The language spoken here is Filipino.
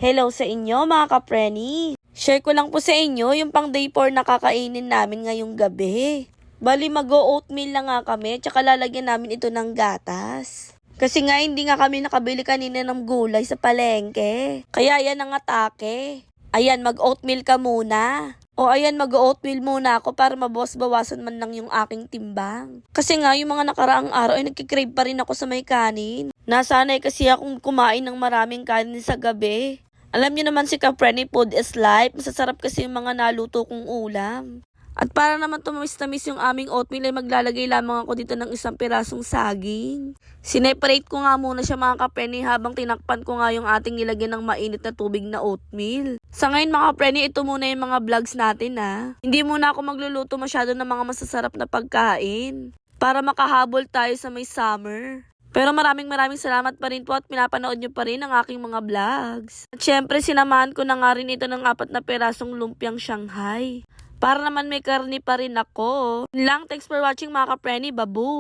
Hello sa inyo mga kapreni. Share ko lang po sa inyo yung pang day 4 na kakainin namin ngayong gabi. Bali mag-oatmeal na nga kami, tsaka lalagyan namin ito ng gatas. Kasi nga hindi nga kami nakabili kanina ng gulay sa palengke. Kaya yan ang atake. Ayan, mag-oatmeal ka muna. O ayan, mag-oatmeal muna ako para mabawas-bawasan man lang yung aking timbang. Kasi nga yung mga nakaraang araw ay nagkikrave pa rin ako sa may kanin. Nasanay kasi akong kumain ng maraming kanin sa gabi. Alam niyo naman si Kapreni, food is life. Masasarap kasi yung mga naluto kong ulam. At para naman tumamis-tamis yung aming oatmeal ay maglalagay lamang ako dito ng isang pirasong saging. Sineparate ko nga muna siya mga kapreni habang tinakpan ko nga yung ating nilagyan ng mainit na tubig na oatmeal. Sa ngayon mga kapreni, ito muna yung mga vlogs natin ha. Hindi muna ako magluluto masyado ng mga masasarap na pagkain. Para makahabol tayo sa may summer. Pero maraming salamat pa rin po at pinapanood nyo pa rin ang aking mga vlogs. At syempre sinamahan ko na nga rin ito ng 4 na perasong lumpiang Shanghai. Para naman may karni pa rin ako. Lang, thanks for watching mga kapreni, babu!